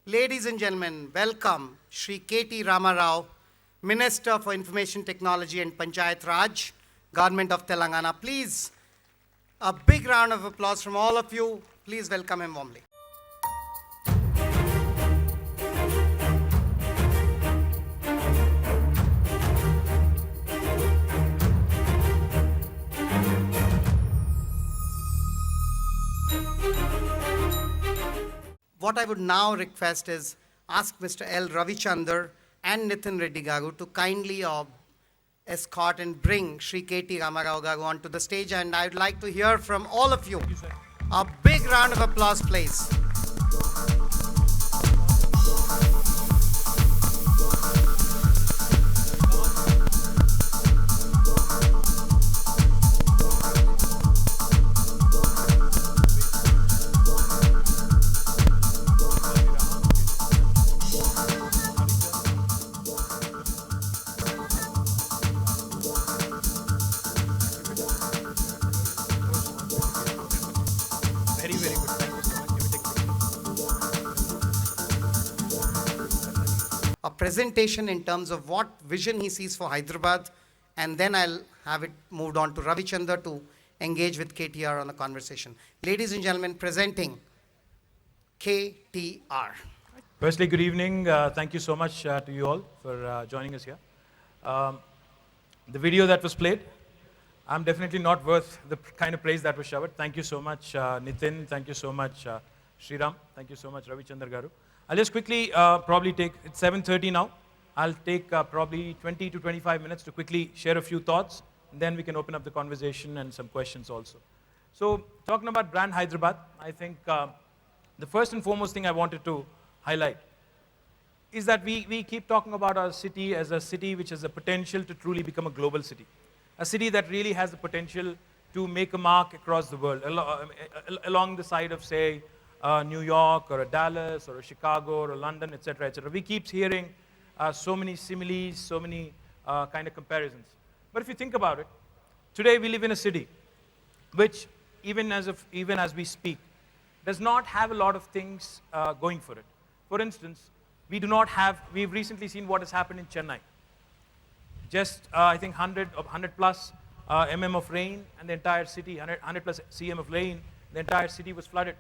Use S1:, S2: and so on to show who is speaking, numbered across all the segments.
S1: Ladies and gentlemen, welcome Shri K.T. Ramarao, Minister for Information Technology and Panchayat Raj, Government of Telangana. Please, a big round of applause from all of you. Please welcome him warmly. What I would now request is ask Mr. L. Ravichandar and Nitin Reddy Gagu to kindly escort and bring Shri K.T. Ramarao Gagu onto the stage, and I would like to hear from all of you. A big round of applause, please.
S2: Very, very good. Thank you so much. Give me
S1: A presentation in terms of what vision he sees for Hyderabad, and then I'll have it moved on to Ravichandar to engage with KTR on the conversation. Ladies and gentlemen, presenting KTR.
S2: Firstly, good evening. Thank you so much to you all for joining us here. The video that was played, I'm definitely not worth the kind of praise that was showered. Thank you so much, Nitin. Thank you so much, Sriram. Thank you so much, Ravichandar Garu. I'll just quickly probably take, it's 7:30 now. I'll take probably 20 to 25 minutes to quickly share a few thoughts. And then we can open up the conversation and some questions also. So talking about brand Hyderabad, I think the first and foremost thing I wanted to highlight is that we keep talking about our city as a city which has the potential to truly become a global city. A city that really has the potential to make a mark across the world, along the side of, say, New York or a Dallas or a Chicago or a London, etc., etc. We keep hearing so many similes, so many kind of comparisons. But if you think about it, today we live in a city which, even as we speak, does not have a lot of things going for it. For instance, we've recently seen what has happened in Chennai. Just, I think, 100 plus mm of rain, and the entire city, 100 plus cm of rain, the entire city was flooded.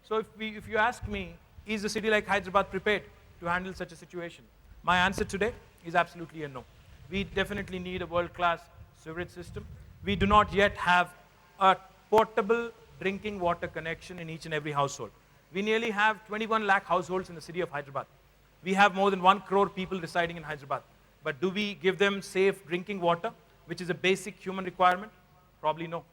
S2: So if you ask me, is a city like Hyderabad prepared to handle such a situation? My answer today is absolutely a no. We definitely need a world-class sewerage system. We do not yet have a portable drinking water connection in each and every household. We nearly have 21 lakh households in the city of Hyderabad. We have more than 1 crore people residing in Hyderabad. But do we give them safe drinking water, which is a basic human requirement? Probably no.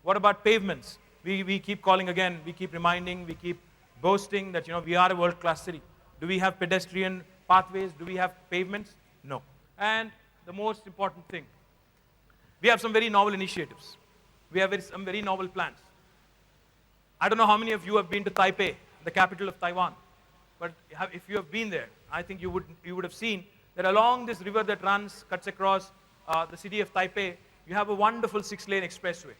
S2: What about pavements? We keep calling again, we keep reminding, we keep boasting that we are a world-class city. Do we have pedestrian pathways? Do we have pavements? No. And the most important thing, we have some very novel initiatives. We have some very novel plans. I don't know how many of you have been to Taipei, the capital of Taiwan. But if you have been there, I think you would have seen that along this river that cuts across the city of Taipei, you have a wonderful 6-lane expressway.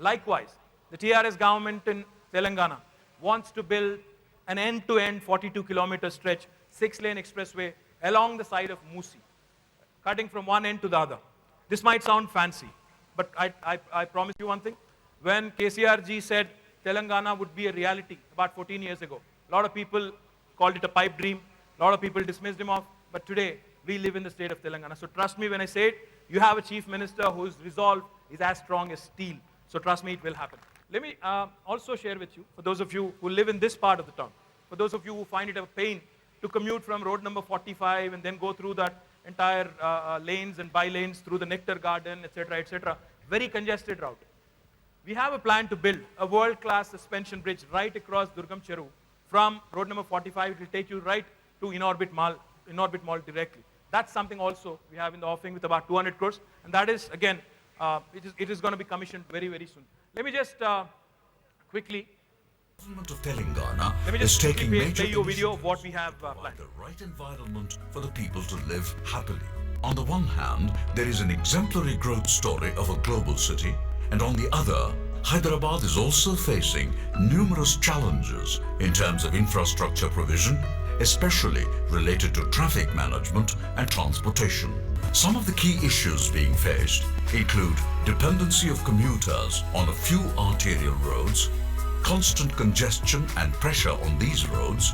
S2: Likewise, the TRS government in Telangana wants to build an end-to-end 42-kilometer stretch, 6-lane expressway along the side of Musi, cutting from one end to the other. This might sound fancy, but I promise you one thing. When KCR ji said Telangana would be a reality about 14 years ago, a lot of people called it a pipe dream. A lot of people dismissed him off. But today, we live in the state of Telangana. So trust me when I say it, you have a chief minister whose resolve is as strong as steel. So trust me, it will happen. Let me also share with you, for those of you who live in this part of the town, for those of you who find it a pain to commute from road number 45 and then go through that entire lanes and by-lanes through the Nectar Garden, etc., very congested route. We have a plan to build a world-class suspension bridge right across Durgam Cheru. From road number 45, it will take you right to Inorbit Mall directly. That's something also we have in the offering with about 200 crores. And that is, again, it is going to be commissioned very, very soon. Let me just quickly
S3: Government of Telangana
S2: Let me
S3: is
S2: just
S3: taking
S2: quickly
S3: major
S2: play you a video of what we have
S3: provide
S2: planned.
S3: the right environment for the people to live happily. On the one hand, there is an exemplary growth story of a global city, and on the other, Hyderabad is also facing numerous challenges in terms of infrastructure provision, especially related to traffic management and transportation. Some of the key issues being faced include dependency of commuters on a few arterial roads, constant congestion and pressure on these roads,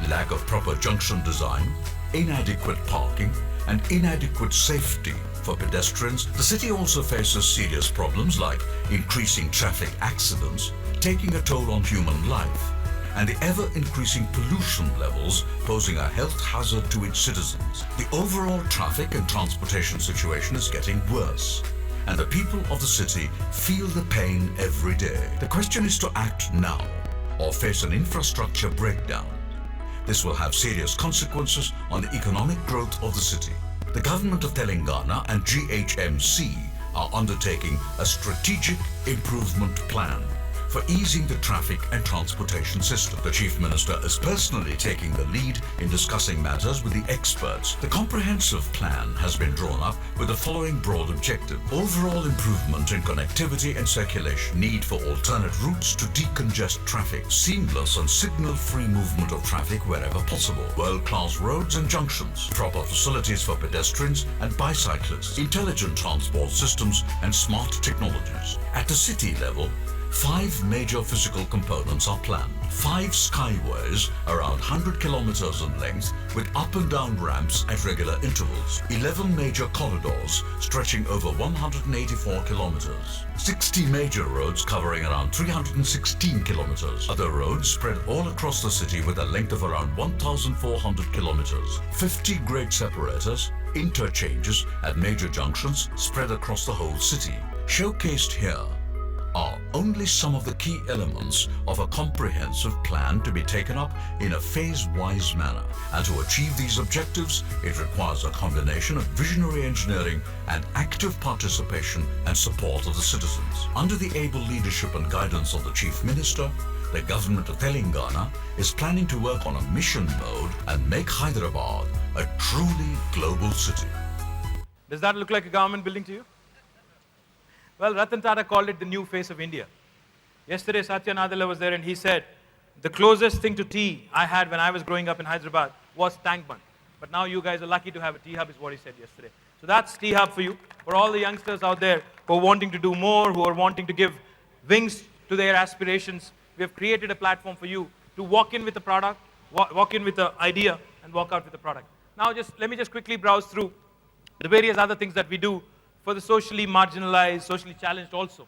S3: lack of proper junction design, inadequate parking, and inadequate safety for pedestrians. The city also faces serious problems like increasing traffic accidents, taking a toll on human life, and the ever-increasing pollution levels posing a health hazard to its citizens. The overall traffic and transportation situation is getting worse, and the people of the city feel the pain every day. The question is to act now or face an infrastructure breakdown. This will have serious consequences on the economic growth of the city. The government of Telangana and GHMC are undertaking a strategic improvement plan for easing the traffic and transportation system. The Chief Minister is personally taking the lead in discussing matters with the experts. The comprehensive plan has been drawn up with the following broad objective: overall improvement in connectivity and circulation, need for alternate routes to decongest traffic, seamless and signal-free movement of traffic wherever possible, world-class roads and junctions, proper facilities for pedestrians and bicyclists, intelligent transport systems and smart technologies. At the city level, 5 major physical components are planned. 5 skyways around 100 kilometers in length with up and down ramps at regular intervals. 11 major corridors stretching over 184 kilometers. 60 major roads covering around 316 kilometers. Other roads spread all across the city with a length of around 1,400 kilometers. 50 grade separators, interchanges at major junctions spread across the whole city. Showcased here are only some of the key elements of a comprehensive plan to be taken up in a phase-wise manner. And to achieve these objectives, it requires a combination of visionary engineering and active participation and support of the citizens. Under the able leadership and guidance of the Chief Minister, the government of Telangana is planning to work on a mission mode and make Hyderabad a truly global city.
S2: Does that look like a government building to you? Well, Ratan Tata called it the new face of India. Yesterday, Satya Nadella was there and he said, the closest thing to tea I had when I was growing up in Hyderabad was Tank Bund. But now you guys are lucky to have a tea hub, is what he said yesterday. So that's tea hub for you. For all the youngsters out there who are wanting to do more, who are wanting to give wings to their aspirations, we have created a platform for you to walk in with the product, walk in with the idea, and walk out with the product. Now let me just quickly browse through the various other things that we do for the socially marginalized, socially challenged also.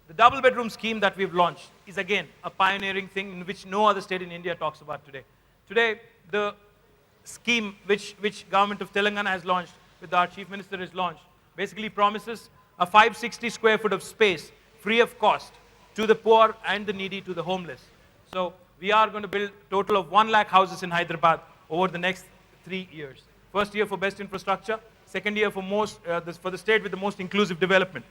S2: The double bedroom scheme that we've launched is again a pioneering thing in which no other state in India talks about today. Today, the scheme which government of Telangana has launched, with our Chief Minister has launched, basically promises a 560 square foot of space free of cost to the poor and the needy, to the homeless. So we are going to build a total of 1 lakh houses in Hyderabad over the next 3 years. First year for best infrastructure, second year for for the state with the most inclusive development.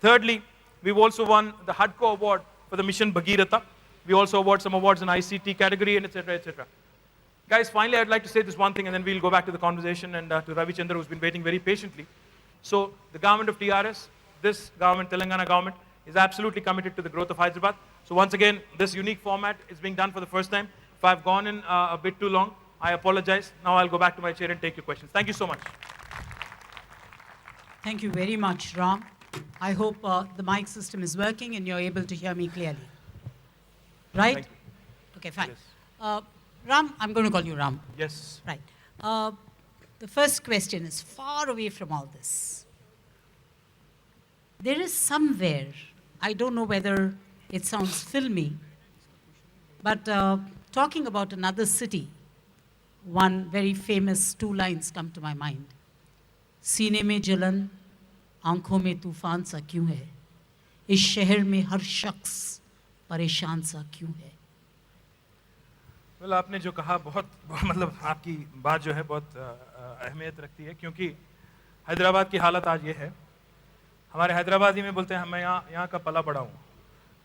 S2: Thirdly, we've also won the HUDCO award for the Mission Bhagiratha. We also award some awards in ICT category, and etc., etc. Guys, finally, I'd like to say this one thing, and then we'll go back to the conversation and to Ravi Chandra, who's been waiting very patiently. So the government of TRS, this government, Telangana government, is absolutely committed to the growth of Hyderabad. So once again, this unique format is being done for the first time. If I've gone in a bit too long, I apologize. Now I'll go back to my chair and take your questions. Thank you so much.
S4: Thank you very much, Ram. I hope the mic system is working and you're able to hear me clearly. Right?
S2: Thank you.
S4: Okay, fine.
S2: Yes.
S4: Ram, I'm going to call you Ram.
S2: Yes.
S4: Right. The first question is far away from all this. There is somewhere, I don't know whether it sounds filmy, but talking about another city, one very famous 2 lines come to my mind. सीने में जलन, आंखों में तूफान सा क्यों है? इस शहर में हर शख्स परेशान सा क्यों है?
S2: Well, आपने जो कहा बहुत मतलब आपकी बात जो है बहुत अहमियत रखती है, क्योंकि हैदराबाद की हालत आज ये है. हमारे हैदराबादी में बोलते हैं मैं यहाँ का पला बड़ा हूँ,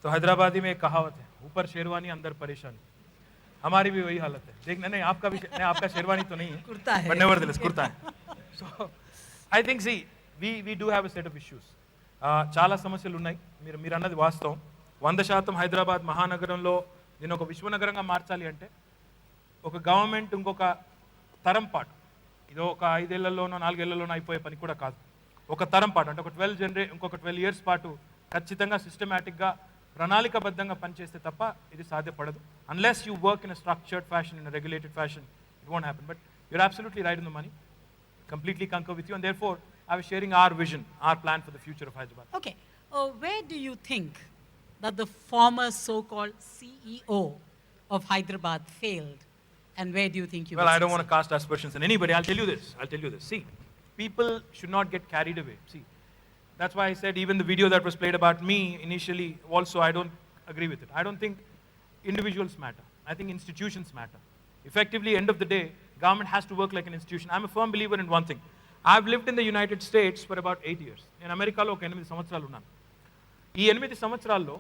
S2: तो हैदराबादी में एक कहावत है, ऊपर शेरवानी अंदर परेशानी. हमारी भी वही हालत है. देखना नहीं, आपका भी नहीं, आपका शेरवानी तो नहीं है,
S4: कुर्ता है.
S2: but nevertheless कुर्ता है. So I think, see, we do have a set of issues. చాలా సమస్యలు ఉన్నాయి. మీరు అన్నది వాస్తవం. 100% హైదరాబాద్ మహానగరంలో దీని ఒక విశ్వనగరంగా మార్చాలి అంటే ఒక గవర్నమెంట్ ఇంకొక తరం పాటు, ఇదో ఒక 5 ఏళ్లలోనో 4 ఏళ్లలోనో అయిపోయే పని కూడా కాదు. ఒక తరం పాటు అంటే ఇంకొక 12 ఇయర్స్ పాటు ఖచ్చితంగా సిస్టమేటిక్గా ప్రణాళికాబద్ధంగా పనిచేస్తే తప్ప ఇది సాధ్యపడదు. Unless you work in a structured fashion, in a regulated fashion, it won't happen. But you're absolutely right in the money. Completely concur with you, and therefore I was sharing our vision, our plan for the future of Hyderabad.
S4: Okay. Where do you think that the former so-called CEO of Hyderabad failed, and where do you think you
S2: Well,
S4: will
S2: I don't want to
S4: succeed?
S2: cast aspersions on anybody. I'll tell you this. See, people should not get carried away. See, that's why I said even the video that was played about me initially, also I don't agree with it. I don't think individuals matter. I think institutions matter. Effectively, end of the day, government has to work like an institution. I'm a firm believer in one thing. I've lived in the United States for about 8 years. నేను అమెరికాలో ఒక 8 సంవత్సరాలు ఉన్నాను. ఈ 8 సంవత్సరాల్లో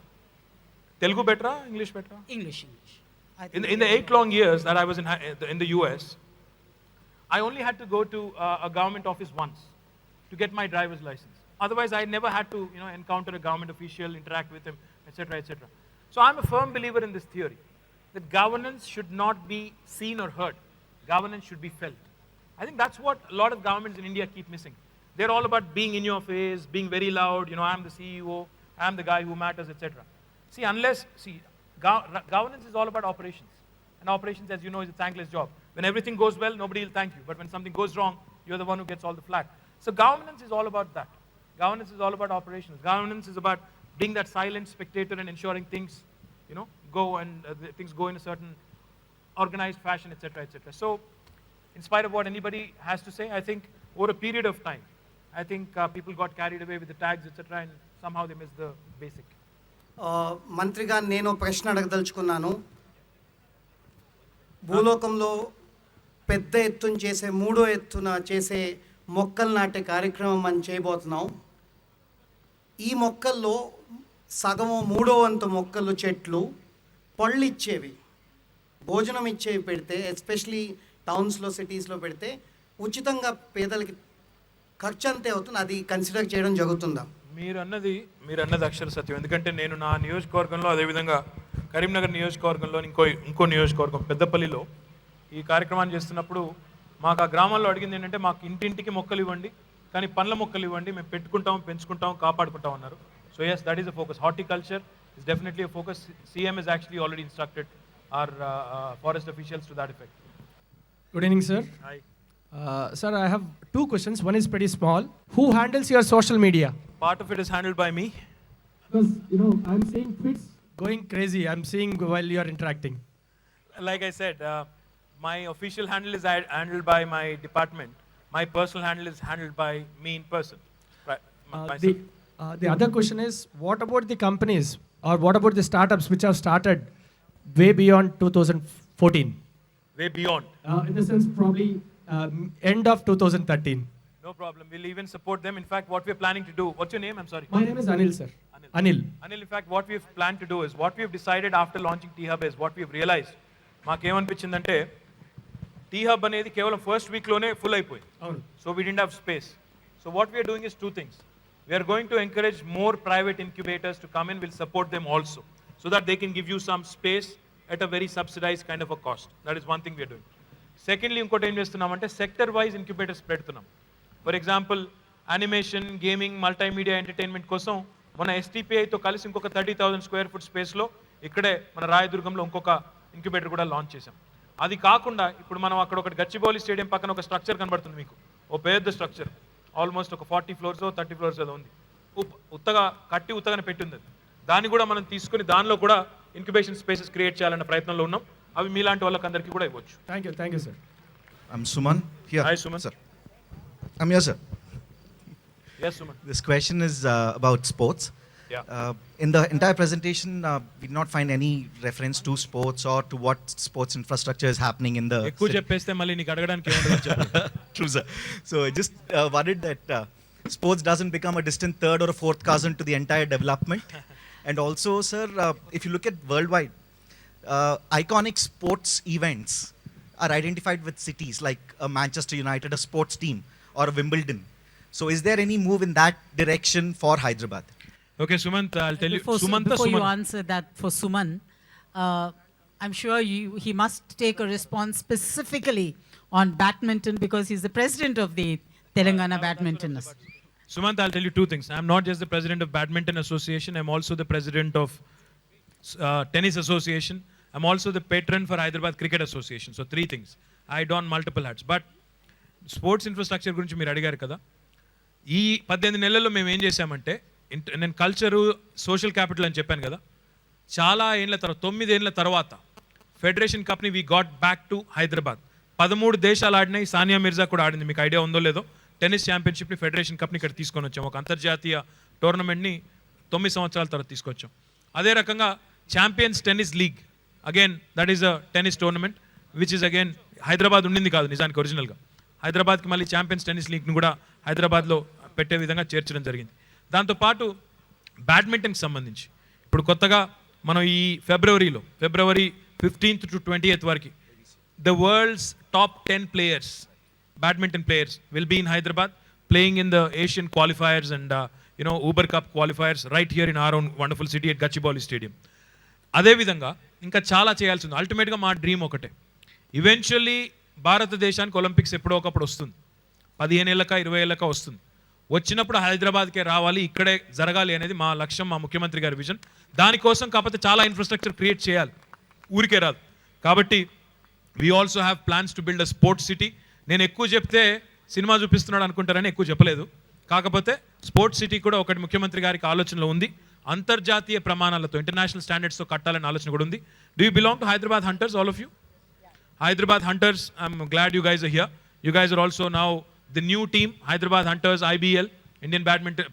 S2: తెలుగు బెటరా, English బెటరా?
S4: English. I think
S2: In the 8 long years that I was in the US, I only had to go to a government office once to get my driver's license. Otherwise, I never had to encounter a government official, interact with him, etc., etc. So I'm a firm believer in this theory that governance should not be seen or heard. Governance should be felt. I think that's what a lot of governments in India keep missing. They're all about being in your face, being very loud, I'm the CEO, I'm the guy who matters, etc. Governance is all about operations. And operations, as you know, is a thankless job. When everything goes well, nobody will thank you. But when something goes wrong, you're the one who gets all the flack. So governance is all about that. Governance is all about operations. Governance is about being that silent spectator and ensuring things, go and things go in a certain organized fashion, etc., etc. So, in spite of what anybody has to say, I think over a period of time, I think people got carried away with the tags, etc., and somehow they missed the basic.
S1: మంత్రిగా నేను ప్రశ్న అడగదలుచుకున్నాను. భూలోకంలో పెద్ద ఎత్తున చేసే 3వ ఎత్తున చేసే మొక్కలు నాటే కార్యక్రమం మనం చేయబోతున్నాం. ఈ మొక్కల్లో సగము 3వ వంతు మొక్కలు చెట్లు పళ్ళు ఇచ్చేవి, భోజనం ఇచ్చేవి పెడితే, ఎస్పెషలీ టౌన్స్లో సిటీస్లో పెడితే ఉచితంగా పేదలకి ఖర్చు అంతే అవుతుంది. అది కన్సిడర్ చేయడం జరుగుతుందా?
S2: మీరు అన్నది అక్షర సత్యం. ఎందుకంటే నేను నా నియోజకవర్గంలో, అదేవిధంగా కరీంనగర్ నియోజకవర్గంలో ఇంకో నియోజకవర్గం పెద్దపల్లిలో ఈ కార్యక్రమాన్ని చేస్తున్నప్పుడు మాకు ఆ గ్రామాల్లో అడిగింది ఏంటంటే, మాకు ఇంటింటికి మొక్కలు ఇవ్వండి, కానీ పండ్ల మొక్కలు ఇవ్వండి, మేము పెట్టుకుంటాం, పెంచుకుంటాం, కాపాడుకుంటాం అన్నారు. So yes, that is a focus. Horticulture is definitely a focus. CM has actually already instructed our forest officials to that effect.
S5: Good evening, sir.
S2: Hi.
S5: Sir, I have 2 questions. One is pretty small. Who handles your social media?
S2: Part of it is handled by me.
S5: Because, I'm seeing tweets going crazy. I'm seeing while you are interacting.
S2: Like I said, my official handle is handled by my department. My personal handle is handled by me in person. Right. Myself.
S5: The other question is, what about the companies or what about the startups which have started way beyond 2014?
S2: Way beyond.
S5: In the sense, probably end of 2013.
S2: No problem. We'll even support them. In fact, what we're planning to do. What's your name? I'm sorry.
S5: My name is Anil, sir. Anil.
S2: Anil, in fact, what we've planned to do is, what we've decided after launching T-Hub is, what we've realized, మాకేమనిపించిందంటే T-Hub అనేది కేవలం first వీక్లోనే full అయిపోయింది. So we didn't have space. So what we are doing is 2 things. We are going to encourage more private incubators to come in. We'll support them also, so that they can give you some space at a very subsidized kind of a cost. That is one thing we are doing. Secondly, ఇంకోటి ఏం చేస్తున్నామంటే sector wise incubators పెడుతున్నాం. For example animation, gaming, multimedia entertainment కోసం మన STPIతో కలిసి ఇంకొక 30,000 square foot స్పేస్లో ఇక్కడే మన రాయదుర్గంలో ఇంకొక ఇంక్యుబేటర్ కూడా లాంచ్ చేశాం. అది కాకుండా ఇప్పుడు మనం అక్కడ ఒకటి గచ్చిబౌలి స్టేడియం పక్కన ఒక స్ట్రక్చర్ కనబడుతుంది మీకు, ఓ పెద్ద స్ట్రక్చర్, ఆల్మోస్ట్ ఒక 40 floors 30 floors ఏదో ఉంది, ఉత్తగానే పెట్టింది. దాన్ని కూడా మనం తీసుకుని దానిలో కూడా ఇంక్యుబేషన్ స్పేసెస్ క్రియేట్ చేయాలన్న ప్రయత్నంలో ఉన్నాం. అవి మీలాంటి వాళ్ళకందరికీ కూడా ఇవ్వచ్చు.
S5: Thank you, sir.
S6: I'm Suman here.
S2: Hi, Suman.
S6: Sir. I'm here, sir.
S2: Yes, Suman.
S6: This question is about sports.
S2: Yeah.
S6: In the entire presentation, we did not find any reference to sports or to what sports infrastructure is happening in the
S2: ఎక్కువ
S6: city.
S2: చెప్పేస్తే మళ్ళీ నీకు అడగడానికి ఏముంటుందో చెప్పు.
S6: True, sir. So I just worried that sports doesn't become a distant third or a fourth cousin to the entire development. And also, sir, if you look at worldwide, iconic sports events are identified with cities like Manchester United, a sports team, or Wimbledon. So is there any move in that direction for Hyderabad?
S2: Okay, Sumant, I'll tell you.
S4: Before you answer that for Suman, I'm sure he must take a response specifically on badminton because he's the president of the Telangana Badminton.
S2: Sumant, I'll tell you two things. I'm not just the president of Badminton Association, I'm also the president of Tennis Association. I'm also the patron for Hyderabad Cricket Association. So 3 things. I don multiple hats. But sports infrastructure గురించి మీరు అడిగారు కదా, ఈ 18 నెలల్లో మేము ఏం చేశామంటే, నేను కల్చరు సోషల్ క్యాపిటల్ అని చెప్పాను కదా, చాలా ఏళ్ళ తర్వాత 9 ఏళ్ళ తర్వాత federation కప్ని we got back to Hyderabad. 13 దేశాలు ఆడినాయి, సానియా మిర్జా కూడా ఆడింది. మీకు ఐడియా ఉందో లేదో, టెన్నిస్ ఛాంపియన్షిప్ని ఫెడరేషన్ కప్ని ఇక్కడ తీసుకొని వచ్చాం. ఒక అంతర్జాతీయ టోర్నమెంట్ని 9 సంవత్సరాల తర్వాత తీసుకొచ్చాం. అదే రకంగా champions tennis league, again that is a tennis tournament which is again Hyderabad ఉండింది కాదు నిజానికి ఒరిజినల్గా. హైదరాబాద్కి మళ్ళీ ఛాంపియన్స్ టెన్నిస్ లీగ్ని కూడా హైదరాబాద్లో పెట్టే విధంగా చేర్చడం జరిగింది. దాంతోపాటు బ్యాడ్మింటన్కి సంబంధించి ఇప్పుడు కొత్తగా మనం ఈ ఫిబ్రవరి 15th to 20th వరకు the world's top 10 players, badminton players will be in Hyderabad playing in the Asian qualifiers and Uber cup qualifiers right here in our own wonderful city at Gachibowli stadium. అదేవిధంగా ఇంకా చాలా చేయాల్సి ఉంది. అల్టిమేట్గా మా డ్రీమ్ ఒకటే, eventually భారతదేశానికి ఒలింపిక్స్ ఎప్పుడో ఒకప్పుడు వస్తుంది, 15 ఏళ్ళక 20 ఏళ్ళక వస్తుంది. వచ్చినప్పుడు హైదరాబాద్కే రావాలి, ఇక్కడే జరగాలి అనేది మా లక్ష్యం, మా ముఖ్యమంత్రి గారి విజన్. దానికోసం కాకపోతే చాలా ఇన్ఫ్రాస్ట్రక్చర్ క్రియేట్ చేయాలి, ఊరికే రాదు. కాబట్టి we also have plans to build a sports city. నేను ఎక్కువ చెప్తే సినిమా చూపిస్తున్నాడు అనుకుంటారని ఎక్కువ చెప్పలేదు. కాకపోతే స్పోర్ట్స్ సిటీ కూడా ఒకటి ముఖ్యమంత్రి గారికి ఆలోచనలో ఉంది. అంతర్జాతీయ ప్రమాణాలతో ఇంటర్నేషనల్ స్టాండర్డ్స్తో కట్టాలనే ఆలోచన కూడా ఉంది. Do you belong to Hyderabad hunters, all of you? Hyderabad Hunters, I'm glad you guys are here. You guys are also now the new team, Hyderabad Hunters, IBL, Indian Badminton,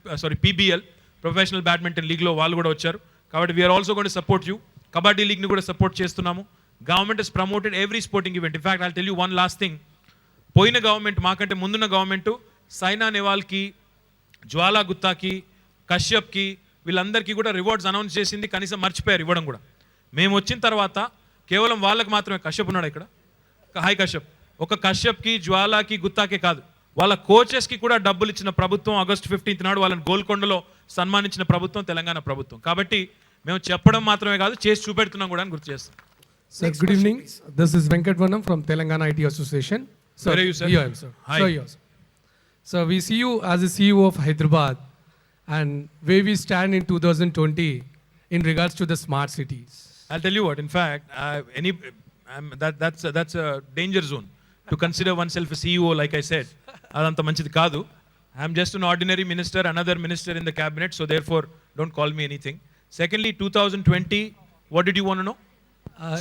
S2: PBL, Professional Badminton League lo vallu kuda vacharu. Kabatti we are also going to support you. Kabaddi League ni kuda support chestunnamo. Government has promoted every sporting event. In fact, I'll tell you one last thing. Poyina government, maakante munduna government, Saina Nehwal ki, Jwala Gutta ki, Kashyap ki, వీళ్ళందరికీ కూడా rewards announce చేసింది, కనీసం మర్చిపోయారు ఇవ్వడం కూడా. మేము వచ్చిన తర్వాత కేవలం వాళ్ళకి మాత్రమే, కశ్యప్ ఉన్నాడు ఇక్కడ, హాయ్ కశ్యప్, ఒక కశ్యప్కి, జ్వాలాకి, గుత్తాకే కాదు, వాళ్ళ కోచెస్కి కూడా డబ్బులు ఇచ్చిన ప్రభుత్వం, August 15th నాడు వాళ్ళని గోల్కొండలో సన్మానించిన ప్రభుత్వం తెలంగాణ ప్రభుత్వం. కాబట్టి మేము చెప్పడం మాత్రమే కాదు, చేసి చూపెడుతున్నాం కూడా అని గుర్తు చేస్తాం.
S5: Sir, good evening. This is Venkat Vanam from Telangana IT Association. Sir,
S2: where are you, sir?
S5: Here I am, sir.
S2: Hi.
S5: Sir, here, sir. So we see you as a CEO of Hyderabad and where we stand in 2020 in regards to the smart cities.
S2: I'll tell you what, in fact, that's a danger zone to consider oneself a CEO, like I said. Adanta manchidi kaadu. I'm just an ordinary minister, another minister in the cabinet, so therefore don't call me anything. Secondly, 2020, what did you want to know?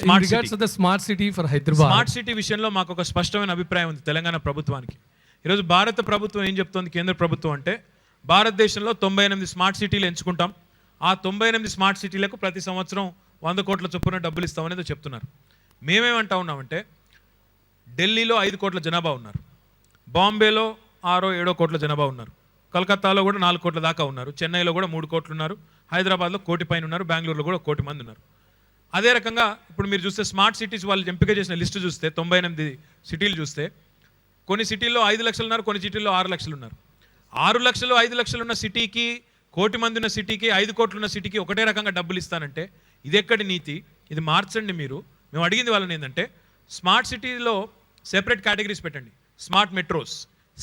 S5: In regards to the smart city for Hyderabad.
S2: Smart city విషయంలో మాకు ఒక స్పష్టమైన అభిప్రాయం ఉంది తెలంగాణ ప్రభుత్వానికి. ఈరోజు భారత ప్రభుత్వం ఏం చెప్తోంది, కేంద్ర ప్రభుత్వం అంటే, భారతదేశంలో 98 స్మార్ట్ సిటీలు ఎంచుకుంటాం, ఆ 98 స్మార్ట్ సిటీలకు ప్రతి సంవత్సరం 100 కోట్ల చొప్పున డబ్బులు ఇస్తామనేది చెప్తున్నారు. మేమేమంటా ఉన్నామంటే, ఢిల్లీలో 5 కోట్ల జనాభా ఉన్నారు, బాంబేలో 6-7 కోట్ల జనాభా ఉన్నారు, కలకత్తాలో కూడా 4 కోట్ల దాకా ఉన్నారు, చెన్నైలో కూడా 3 కోట్లు ఉన్నారు, హైదరాబాద్లో 1 కోటి పైన ఉన్నారు, బెంగళూరులో కూడా 1 కోటి మంది ఉన్నారు. అదే రకంగా ఇప్పుడు మీరు చూస్తే స్మార్ట్ సిటీస్ వాళ్ళు ఎంపిక చేసిన లిస్టు చూస్తే 98 సిటీలు చూస్తే, కొన్ని సిటీల్లో 5 లక్షలు ఉన్నారు, కొన్ని సిటీల్లో 6 లక్షలు ఉన్నారు. 6 లక్షలు 5 లక్షలు ఉన్న సిటీకి, 1 కోటి మంది ఉన్న సిటీకి, 5 కోట్లు ఉన్న సిటీకి ఒకటే రకంగా డబ్బులు ఇస్తానంటే ఇది ఎక్కడి నీతి? ఇది మార్చండి మీరు. మేము అడిగింది వాళ్ళని ఏంటంటే, స్మార్ట్ సిటీలో సెపరేట్ కేటగిరీస్ పెట్టండి. Smart metros,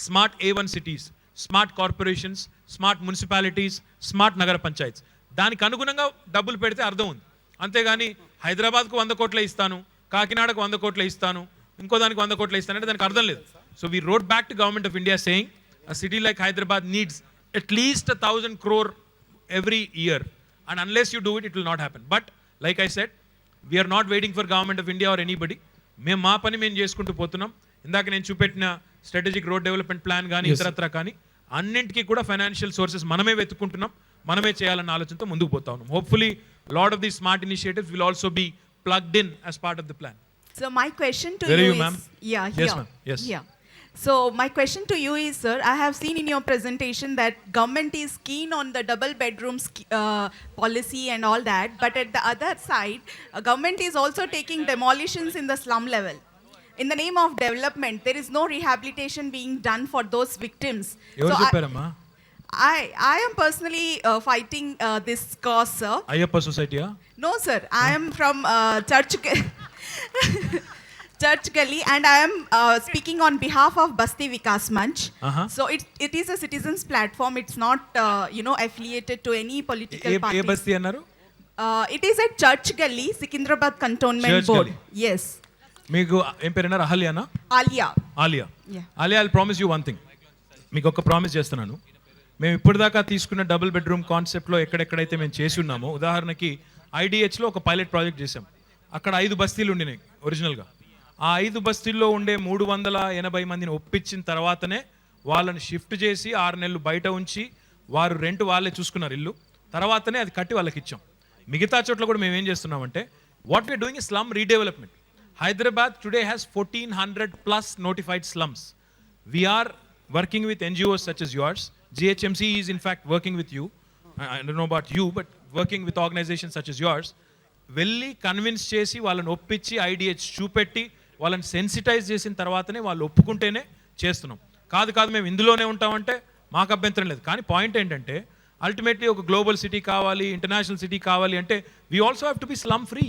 S2: smart A1 cities, smart corporations, smart municipalities, smart నగర పంచాయత్స్. దానికి అనుగుణంగా డబ్బులు పెడితే అర్థం ఉంది. అంతేగాని హైదరాబాద్కు 100 కోట్లే ఇస్తాను, కాకినాడకు 100 కోట్లే ఇస్తాను, ఇంకో దానికి 100 కోట్లే ఇస్తానంటే దానికి అర్థం లేదు. So we road back to government of India saying a city like Hyderabad needs at least 1,000 crore every year, and unless you do it, it will not happen. But like I said, we are not waiting for government of India or anybody. మేము మా పని మేము చేసుకుంటూ పోతున్నాం. ఇందాక నేను చూపెట్టిన strategic road development plan కానీ ఇతరత్ర కానీ అన్నింటికీ కూడా ఫైనాన్షియల్ సోర్సెస్ మనమే వెతుక్కుంటున్నాం, మనమే చేయాలన్న ఆలోచనతో ముందుకు పోతా ఉన్నాం. Hopefully lot of the smart initiatives will also be plugged in as part of the plan.
S7: So my question to
S2: Where
S7: you
S2: are you,
S7: is,
S2: ma'am?
S7: yeah,
S2: Yes,
S7: here.
S2: ma'am. Yes.
S7: Yeah. So my question to you is, sir, I have seen in your presentation that government is keen on the double bedrooms policy and all that, but at the other side, government is also taking demolitions in the slum level. In the name of development, there is no rehabilitation being done for those victims.
S2: ఎవరు
S7: So
S2: చెప్పారమ్మా?
S7: I am personally fighting this cause, sir.
S2: Ayyappa Society,
S7: No, sir. I am from Church Gully, and I am speaking on behalf of Basti Vikas Manch.
S2: Uh-huh.
S7: So it is a citizens platform. It's not affiliated to any political
S2: A
S7: party.
S2: బస్తీ అన్నారు?
S7: It is at Church Gully, Secunderabad Cantonment
S2: Church
S7: Board.
S2: Gully.
S7: Yes,
S2: మీకు ఏం పేరన్నారు? అహల్యానా?
S7: Alia.
S2: Alia.
S7: Yeah.
S2: Alia, I promise you one thing. మీకు ఒక promise చేస్తున్నాను. మేము ఇప్పటిదాకా తీసుకున్న డబుల్ బెడ్రూమ్ కాన్సెప్ట్లో ఎక్కడెక్కడైతే మేము చేసి ఉన్నామో, ఉదాహరణకి ఐడిహెచ్లో ఒక పైలట్ ప్రాజెక్ట్ చేసాం. అక్కడ 5 బస్తీలు ఉండినాయి ఒరిజినల్గా. ఆ 5 బస్తీల్లో ఉండే 380 మందిని ఒప్పించిన తర్వాతనే వాళ్ళని షిఫ్ట్ చేసి 6 నెలలు బయట ఉంచి వారు రెంట్ వాళ్ళే చూసుకున్నారు ఇల్లు. తర్వాతనే అది కట్టి వాళ్ళకి ఇచ్చాం. మిగతా చోట్ల కూడా మేము ఏం చేస్తున్నామంటే, what we are doing is slum redevelopment. Hyderabad today has 1400 plus notified slums. We are working with NGOs such as yours. GHMC is in fact working with you. I don't know about you, but working with organizations such as yours. వెళ్ళి convince చేసి వాళ్ళని ఒప్పించి IDH చూపెట్టి వాళ్ళని sensitise చేసిన తర్వాతనే వాళ్ళు ఒప్పుకుంటేనే చేస్తున్నాం. కాదు మేము ఇందులోనే ఉంటామంటే మాకు అభ్యంతరం లేదు. కానీ పాయింట్ ఏంటంటే, అల్టిమేట్లీ ఒక గ్లోబల్ సిటీ కావాలి, ఇంటర్నేషనల్ సిటీ కావాలి అంటే we also have to be slum free,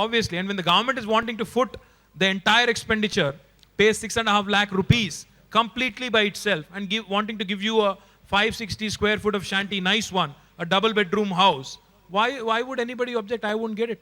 S2: obviously. And when the government is wanting to foot the entire expenditure, pay 6.5 lakh rupees completely by itself, and wanting to give you a 560 square foot of shanty, nice one, a double bedroom house, why would anybody object? I won't get it.